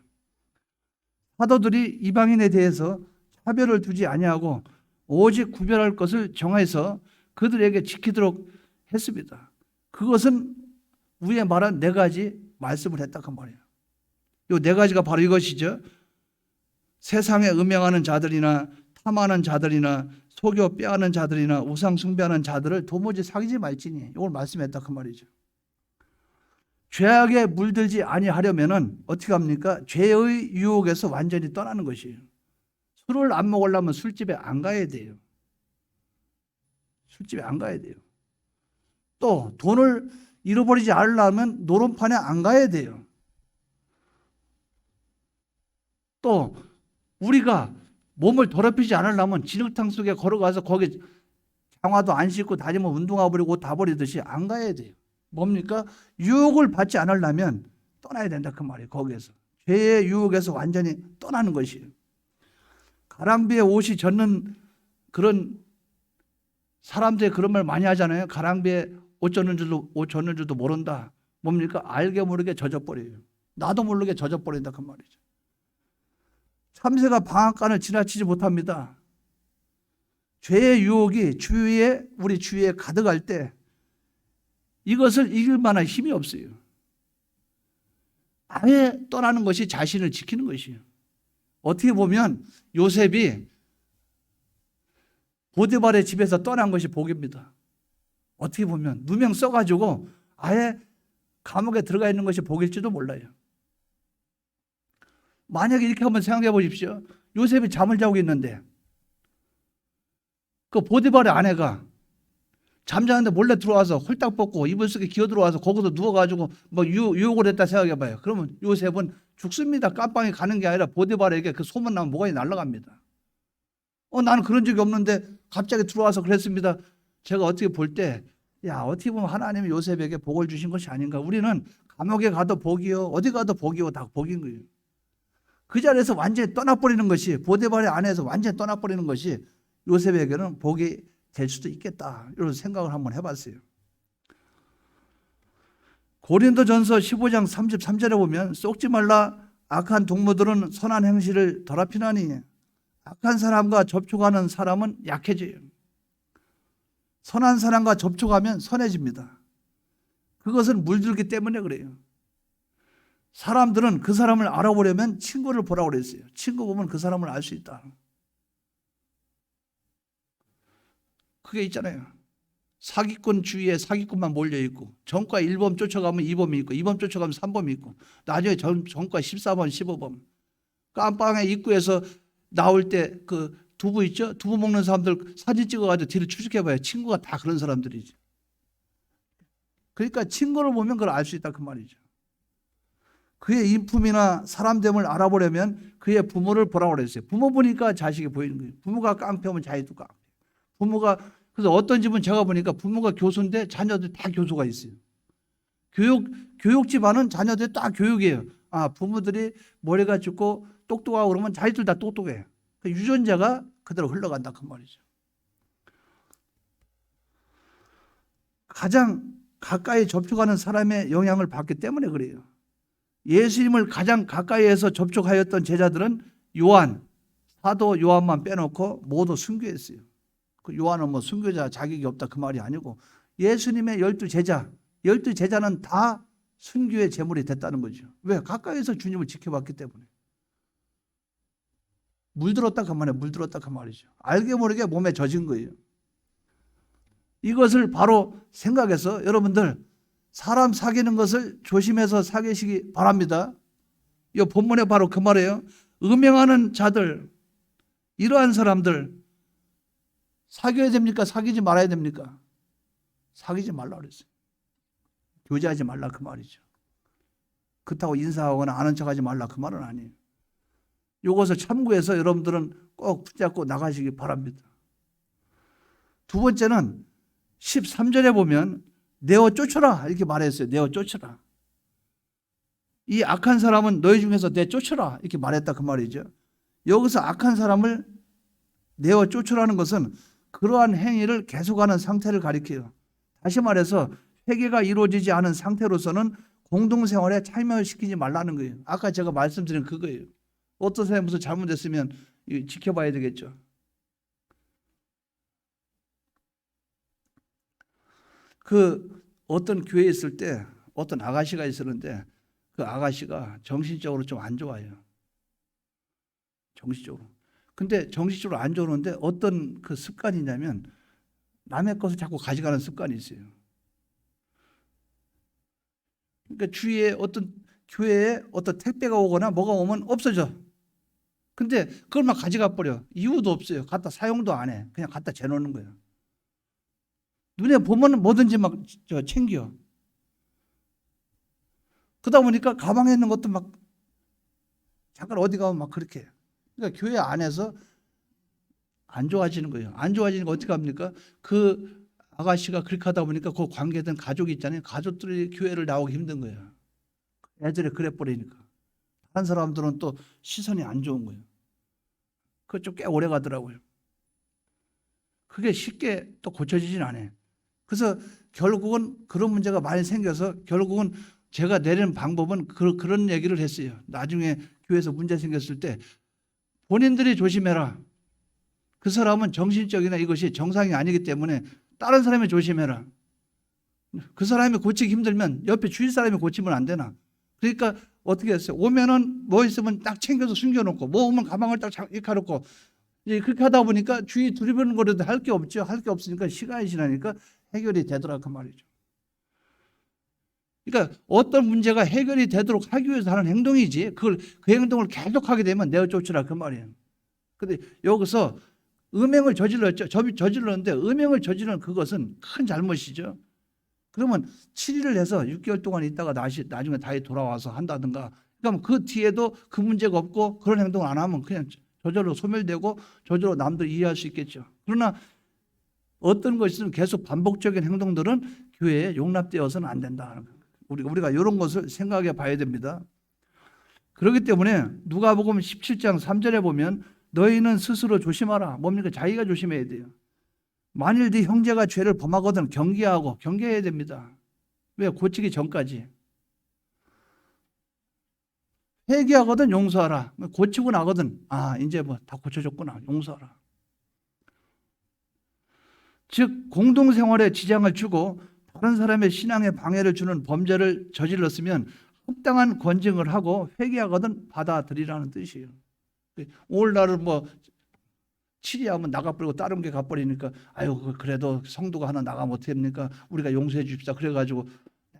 사도들이 이방인에 대해서 차별을 두지 아니하고 오직 구별할 것을 정해서 그들에게 지키도록 했습니다. 그것은 위에 말한 4가지 말씀을 했다 그 말이에요. 이 4가지가 바로 이것이죠. 세상에 음행하는 자들이나 탐하는 자들이나 속여 빼앗는 자들이나 우상 숭배하는 자들을 도무지 사귀지 말지니, 이걸 말씀했다 그 말이죠. 죄악에 물들지 아니하려면은 어떻게 합니까? 죄의 유혹에서 완전히 떠나는 것이에요. 술을 안 먹으려면 술집에 안 가야 돼요. 술집에 안 가야 돼요. 또 돈을 잃어버리지 않으려면 노름판에 안 가야 돼요. 또 우리가 몸을 더럽히지 않으려면 진흙탕 속에 걸어가서 거기 장화도 안 신고 다니면 운동화 버리고 옷 다 버리듯이 안 가야 돼요. 뭡니까? 유혹을 받지 않으려면 떠나야 된다 그 말이에요. 거기에서 죄의 유혹에서 완전히 떠나는 것이에요. 가랑비에 옷이 젖는 그런 사람들이 그런 말 많이 하잖아요. 가랑비에 옷 젖는 줄도 모른다. 뭡니까? 알게 모르게 젖어버려요. 나도 모르게 젖어버린다 그 말이죠. 참새가 방앗간을 지나치지 못합니다. 죄의 유혹이 우리 주위에 가득할 때 이것을 이길 만한 힘이 없어요. 아예 떠나는 것이 자신을 지키는 것이에요. 어떻게 보면 요셉이 보디발의 집에서 떠난 것이 복입니다. 어떻게 보면 누명 써가지고 아예 감옥에 들어가 있는 것이 복일지도 몰라요. 만약에 이렇게 한번 생각해 보십시오. 요셉이 잠을 자고 있는데 그 보디발의 아내가 잠자는데 몰래 들어와서 홀딱 벗고 이불 속에 기어 들어와서 거기서 누워가지고 뭐 유혹을 했다 생각해 봐요. 그러면 요셉은 죽습니다. 깜빵에 가는 게 아니라 보디발에게 그 소문 나면 모가지 날아갑니다. 나는 그런 적이 없는데 갑자기 들어와서 그랬습니다. 제가 어떻게 볼 때, 어떻게 보면 하나님이 요셉에게 복을 주신 것이 아닌가. 우리는 감옥에 가도 복이요, 어디 가도 복이요, 다 복인 거예요. 그 자리에서 완전히 떠나버리는 것이, 보디발의 아내에서 완전히 떠나버리는 것이 요셉에게는 복이 될 수도 있겠다, 이런 생각을 한번 해봤어요. 고린도전서 15장 33절에 보면, 속지 말라, 악한 동무들은 선한 행실을 더럽히나니 악한 사람과 접촉하는 사람은 약해져요. 선한 사람과 접촉하면 선해집니다. 그것은 물들기 때문에 그래요. 사람들은 그 사람을 알아보려면 친구를 보라고 그랬어요. 친구 보면 그 사람을 알 수 있다. 그게 있잖아요. 사기꾼 주위에 사기꾼만 몰려있고, 전과 1범 쫓아가면 2범이 있고, 2범 쫓아가면 3범이 있고, 나중에 전과 14범, 15범. 깜빵의 입구에서 나올 때 그 두부 있죠? 두부 먹는 사람들 사진 찍어가지고 뒤를 추적해봐요. 친구가 다 그런 사람들이지. 그러니까 친구를 보면 그걸 알 수 있다 그 말이죠. 그의 인품이나 사람됨을 알아보려면 그의 부모를 보라고 그랬어요. 부모 보니까 자식이 보이는 거예요. 부모가 깡패면 자기도 깡패. 그래서 어떤 집은 제가 보니까 부모가 교수인데 자녀들 다 교수가 있어요. 교육 집안은 자녀들 다 교육이에요. 부모들이 머리가 좁고 똑똑하고 그러면 자기들 다 똑똑해. 유전자가 그대로 흘러간다 그 말이죠. 가장 가까이 접촉하는 사람의 영향을 받기 때문에 그래요. 예수님을 가장 가까이에서 접촉하였던 제자들은 사도 요한만 빼놓고 모두 순교했어요. 그 요한은 뭐 순교자 자격이 없다 그 말이 아니고 예수님의 12제자, 12제자는 다 순교의 제물이 됐다는 거죠. 왜? 가까이서 주님을 지켜봤기 때문에. 물들었다 그 말이에요. 물들었다 그 말이죠. 알게 모르게 몸에 젖은 거예요. 이것을 바로 생각해서 여러분들 사람 사귀는 것을 조심해서 사귀시기 바랍니다. 이 본문에 바로 그 말이에요. 음행하는 자들, 이러한 사람들 사귀어야 됩니까? 사귀지 말아야 됩니까? 사귀지 말라 그랬어요. 교제하지 말라 그 말이죠. 그렇다고 인사하거나 아는 척하지 말라 그 말은 아니에요. 이것을 참고해서 여러분들은 꼭 붙잡고 나가시기 바랍니다. 두 번째는 13절에 보면 내어 쫓아라 이렇게 말했어요. 내어 쫓아라. 이 악한 사람은 너희 중에서 내 쫓아라 이렇게 말했다 그 말이죠. 여기서 악한 사람을 내어 쫓으라는 것은 그러한 행위를 계속하는 상태를 가리켜요. 다시 말해서 회개가 이루어지지 않은 상태로서는 공동생활에 참여시키지 말라는 거예요. 아까 제가 말씀드린 그거예요. 어떤 사람이 무슨 잘못했으면 지켜봐야 되겠죠. 그 어떤 교회에 있을 때 어떤 아가씨가 있었는데 그 아가씨가 정신적으로 좀 안 좋아요. 정신적으로. 근데 정신적으로 안 좋은데 어떤 그 습관이냐면 남의 것을 자꾸 가져가는 습관이 있어요. 그러니까 주위에 어떤 교회에 어떤 택배가 오거나 뭐가 오면 없어져. 근데 그걸 막 가져가 버려. 이유도 없어요. 갖다 사용도 안 해. 그냥 갖다 재놓는 거예요. 눈에 보면 뭐든지 막 챙겨. 그러다 보니까 가방에 있는 것도 막 잠깐 어디 가면 막 그렇게 해요. 그러니까 교회 안에서 안 좋아지는 거예요. 안 좋아지는 거 어떻게 합니까? 그 아가씨가 그렇게 하다 보니까 그 관계된 가족이 있잖아요. 가족들이 교회를 나오기 힘든 거예요. 애들이 그래 버리니까. 다른 사람들은 또 시선이 안 좋은 거예요. 그거 좀 꽤 오래 가더라고요. 그게 쉽게 또 고쳐지진 않아요. 그래서 결국은 그런 문제가 많이 생겨서 결국은 제가 내리는 방법은 그런 얘기를 했어요. 나중에 교회에서 문제 생겼을 때 본인들이 조심해라. 그 사람은 정신적이나 이것이 정상이 아니기 때문에 다른 사람이 조심해라. 그 사람이 고치기 힘들면 옆에 주위 사람이 고치면 안 되나. 그러니까 어떻게 했어요? 오면은 뭐 있으면 딱 챙겨서 숨겨놓고 뭐 오면 가방을 딱 이렇게 해놓고 이제 그렇게 하다 보니까 주위 두리번거려도 할 게 없죠. 할 게 없으니까 시간이 지나니까 해결이 되더라 그 말이죠. 그러니까 어떤 문제가 해결이 되도록 하기 위해서 하는 행동이지 그 행동을 계속하게 되면 내어 쫓으라 그 말이에요. 근데 여기서 음행을 저질렀죠. 저질렀는데 음행을 저지른 그것은 큰 잘못이죠. 그러면 7일을 해서 6개월 동안 있다가 나중에 다시 돌아와서 한다든가. 그러면 그 뒤에도 그 문제가 없고 그런 행동을 안 하면 그냥 저절로 소멸되고 저절로 남들 이해할 수 있겠죠. 그러나 어떤 것이든 계속 반복적인 행동들은 교회에 용납되어서는 안 된다. 우리가 이런 것을 생각해 봐야 됩니다. 그렇기 때문에 누가복음 17장 3절에 보면 너희는 스스로 조심하라. 뭡니까? 자기가 조심해야 돼요. 만일 네 형제가 죄를 범하거든 경계해야 됩니다. 왜? 고치기 전까지. 회개하거든 용서하라. 고치고 나거든 이제 뭐 다 고쳐졌구나. 용서하라. 즉 공동생활에 지장을 주고 다른 사람의 신앙에 방해를 주는 범죄를 저질렀으면 합당한 권징을 하고 회개하거든 받아들이라는 뜻이에요. 오늘날은 뭐 7위 하면 나가버리고 다른 게 가버리니까 아유 그래도 성도가 하나 나가면 어떻게 합니까? 우리가 용서해 줍시다. 그래가지고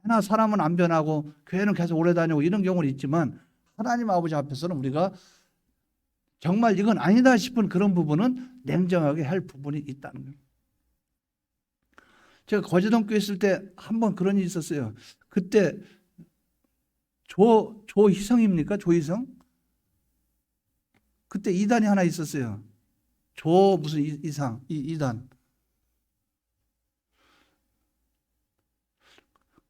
하나 사람은 안 변하고 교회는 계속 오래 다니고 이런 경우는 있지만 하나님 아버지 앞에서는 우리가 정말 이건 아니다 싶은 그런 부분은 냉정하게 할 부분이 있다는 거예요. 제가 거제동교회 있을 때 한 번 그런 일이 있었어요. 그때 조희성입니까? 조희성? 그때 이단이 하나 있었어요. 무슨 이단.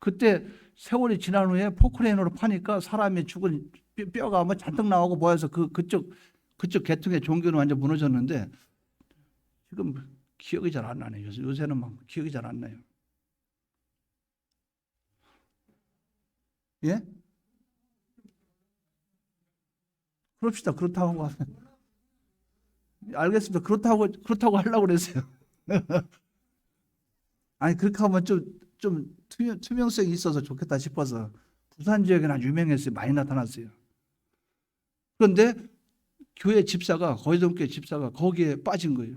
그때 세월이 지난 후에 포크레인으로 파니까 사람이 죽은 뼈가 뭐 잔뜩 나오고 모여서 그쪽 계통의 종교는 완전 무너졌는데 지금 기억이 잘 안 나네요. 요새는 막 기억이 잘 안 나요. 예? 그럽시다. 그렇다고 하면. 알겠습니다. 그렇다고 하려고 그랬어요. 아니 그렇게 하면 좀 투명성이 있어서 좋겠다 싶어서 부산 지역에는 아주 유명했어요. 많이 나타났어요. 그런데 교회 집사가 거기동교회 집사가 거기에 빠진 거예요.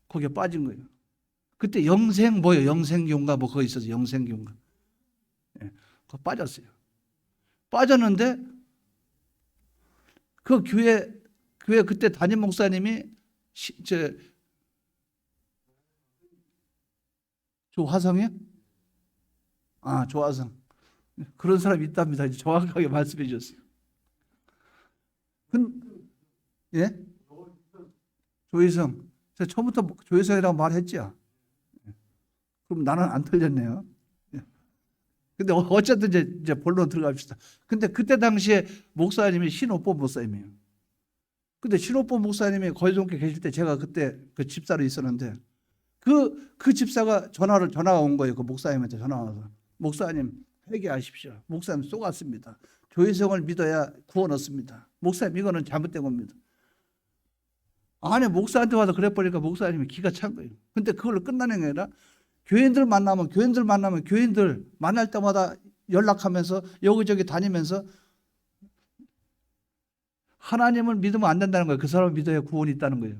거기에 빠진 거예요. 그때 영생교인가 뭐 그거 있어서 영생교인가. 예, 그거 빠졌어요. 빠졌는데 그 교회 그때 담임 목사님이 조화성이요? 아, 조화성. 그런 사람이 있답니다. 이제 정확하게 말씀해 주셨어요. 예? 조희성. 제가 처음부터 조희성이라고 말했죠. 그럼 나는 안 틀렸네요. 근데 어쨌든 이제 본론 들어갑시다. 근데 그때 당시에 목사님이 신오보 목사님이에요. 근데 신오보 목사님이 거기동교에 계실 때 제가 그때 그 집사로 있었는데 그 집사가 전화가 온 거예요. 그 목사님한테 전화가 와서 목사님 회개하십시오. 목사님 속았습니다. 조희성을 믿어야 구원 얻습니다. 목사님 이거는 잘못된 겁니다. 아니 목사한테 와서 그래버리니까 목사님이 기가 찬 거예요. 근데 그걸로 끝나는 게 아니라 교인들 만나면 교인들 만날 때마다 연락하면서 여기저기 다니면서 하나님을 믿으면 안 된다는 거예요. 그 사람을 믿어야 구원이 있다는 거예요.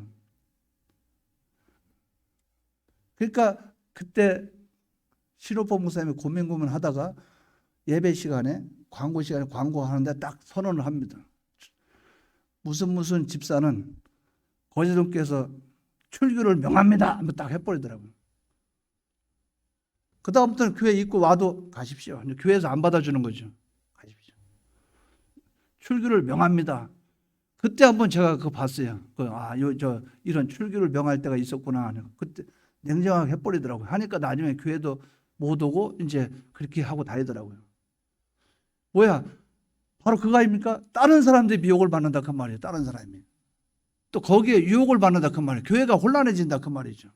그러니까 그때 신호보 목사님이 고민하다가 예배 시간에 광고하는데 딱 선언을 합니다. 무슨 집사는 거제동교에서 출교를 명합니다. 한번 딱 해버리더라고요. 그 다음부터는 교회 입고 와도 가십시오. 교회에서 안 받아주는 거죠. 가십시오. 출교를 명합니다. 그때 한번 제가 그거 봤어요. 이런 출교를 명할 때가 있었구나. 그때 냉정하게 해버리더라고요. 하니까 나중에 교회도 못 오고 이제 그렇게 하고 다니더라고요. 뭐야? 바로 그거 아닙니까? 다른 사람들이 미혹을 받는다 그 말이에요. 다른 사람이. 또 거기에 유혹을 받는다 그 말이에요. 교회가 혼란해진다 그 말이죠.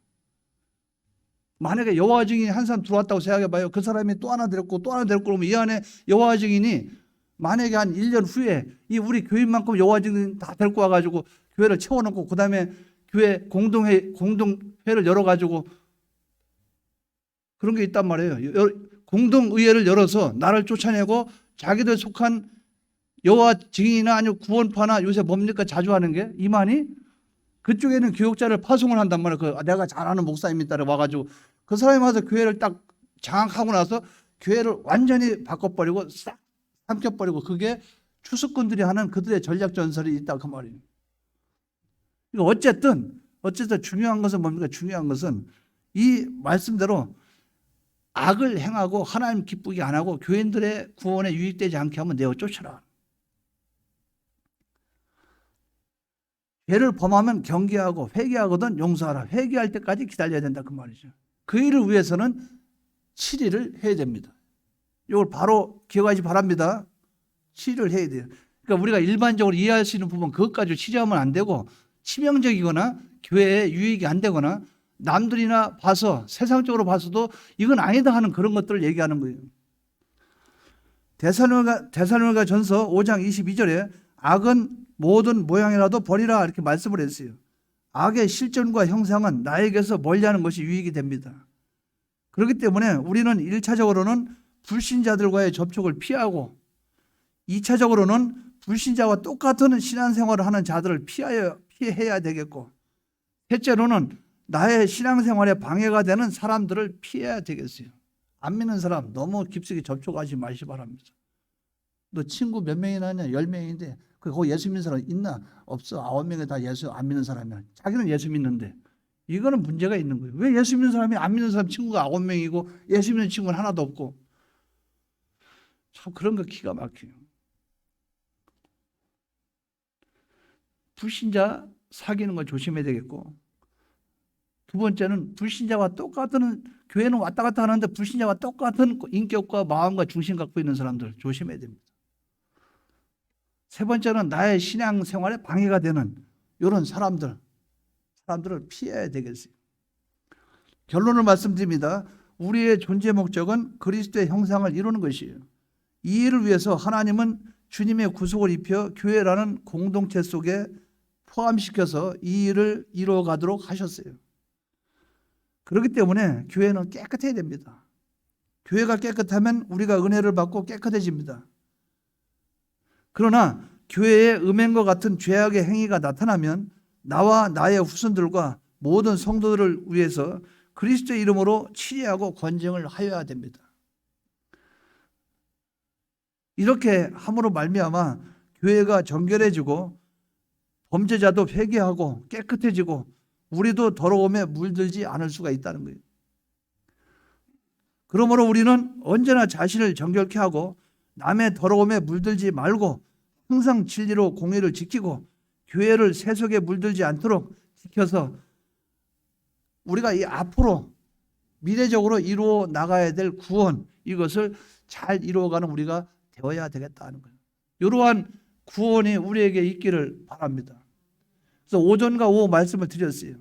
만약에 여호와 증인이 한 사람 들어왔다고 생각해 봐요. 그 사람이 또 하나 데렸고 그러면 이 안에 여호와 증인이 만약에 한 1년 후에 이 우리 교인만큼 여호와 증인 다 데리고 와가지고 교회를 채워놓고 그 다음에 교회 공동회를 열어가지고 그런 게 있단 말이에요. 공동의회를 열어서 나를 쫓아내고 자기들 속한 여호와 증인이나 아니면 구원파나 요새 뭡니까 자주 하는 게 이만희 그쪽에는 교역자를 파송을 한단 말이에요. 내가 잘 아는 목사님이 따라 와가지고 그 사람이 와서 교회를 딱 장악하고 나서 교회를 완전히 바꿔버리고 싹 삼켜버리고 그게 추수꾼들이 하는 그들의 전략 전설이 있다 그 말이에요. 어쨌든 중요한 것은 뭡니까? 중요한 것은 이 말씀대로 악을 행하고 하나님 기쁘게 안 하고 교인들의 구원에 유익되지 않게 하면 내어 쫓아라. 죄를 범하면 경계하고 회개하거든 용서하라. 회개할 때까지 기다려야 된다 그 말이죠. 그 일을 위해서는 치리를 해야 됩니다. 이걸 바로 기억하시 바랍니다. 치리를 해야 돼요. 그러니까 우리가 일반적으로 이해할 수 있는 부분 그것까지 치료하면 안 되고 치명적이거나 교회에 유익이 안 되거나 남들이나 봐서 세상적으로 봐서도 이건 아니다 하는 그런 것들을 얘기하는 거예요. 데살로니가 전서 5장 22절에 악은 모든 모양이라도 버리라 이렇게 말씀을 했어요. 악의 실존과 형상은 나에게서 멀리하는 것이 유익이 됩니다. 그렇기 때문에 우리는 1차적으로는 불신자들과의 접촉을 피하고 2차적으로는 불신자와 똑같은 신앙생활을 하는 자들을 피해야 되겠고 셋째로는 나의 신앙생활에 방해가 되는 사람들을 피해야 되겠어요. 안 믿는 사람 너무 깊숙이 접촉하지 마시기 바랍니다. 너 친구 몇 명이나 하냐? 10명인데 거기 예수 믿는 사람 있나? 없어. 9명이 다 예수 안 믿는 사람이야. 자기는 예수 믿는데 이거는 문제가 있는 거예요. 왜 예수 믿는 사람이 안 믿는 사람 친구가 9명이고 예수 믿는 친구는 하나도 없고 참 그런 거 기가 막혀요. 불신자 사귀는 거 조심해야 되겠고 두 번째는 불신자와 똑같은 교회는 왔다 갔다 하는데 불신자와 똑같은 인격과 마음과 중심 갖고 있는 사람들 조심해야 됩니다. 세 번째는 나의 신앙생활에 방해가 되는 이런 사람들을 피해야 되겠어요. 결론을 말씀드립니다. 우리의 존재 목적은 그리스도의 형상을 이루는 것이에요. 이 일을 위해서 하나님은 주님의 구속을 입혀 교회라는 공동체 속에 포함시켜서 이 일을 이루어가도록 하셨어요. 그렇기 때문에 교회는 깨끗해야 됩니다. 교회가 깨끗하면 우리가 은혜를 받고 깨끗해집니다. 그러나 교회에 음행과 같은 죄악의 행위가 나타나면 나와 나의 후손들과 모든 성도들을 위해서 그리스도의 이름으로 치리하고 권징을 하여야 됩니다. 이렇게 함으로 말미암아 교회가 정결해지고 범죄자도 회개하고 깨끗해지고 우리도 더러움에 물들지 않을 수가 있다는 거예요. 그러므로 우리는 언제나 자신을 정결케 하고 남의 더러움에 물들지 말고 항상 진리로 공의를 지키고 교회를 세속에 물들지 않도록 지켜서 우리가 이 앞으로 미래적으로 이루어 나가야 될 구원, 이것을 잘 이루어가는 우리가 되어야 되겠다는 거예요. 이러한 구원이 우리에게 있기를 바랍니다. 그래서 오전과 오후 말씀을 드렸어요.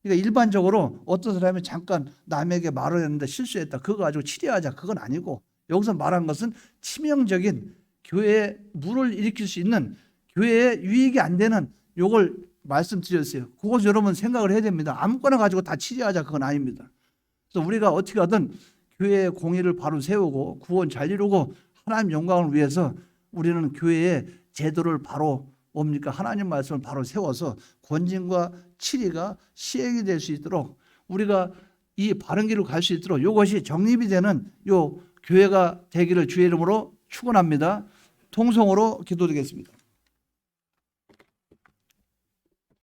그러니까 일반적으로 어떤 사람이 잠깐 남에게 말을 했는데 실수했다, 그거 가지고 치료하자, 그건 아니고, 여기서 말한 것은 치명적인 교회에 물을 일으킬 수 있는, 교회에 유익이 안 되는 요걸 말씀드렸어요. 그것 여러분 생각을 해야 됩니다. 아무거나 가지고 다 치료하자, 그건 아닙니다. 그래서 우리가 어떻게 하든 교회의 공의를 바로 세우고 구원 잘 이루고 하나님 영광을 위해서 우리는 교회의 제도를 바로 뭡니까? 하나님 말씀을 바로 세워서 권징과 치리가 시행이 될 수 있도록 우리가 이 바른 길로 갈 수 있도록 이것이 정립이 되는 요 교회가 되기를 주의 이름으로 축원합니다. 통성으로 기도드리겠습니다.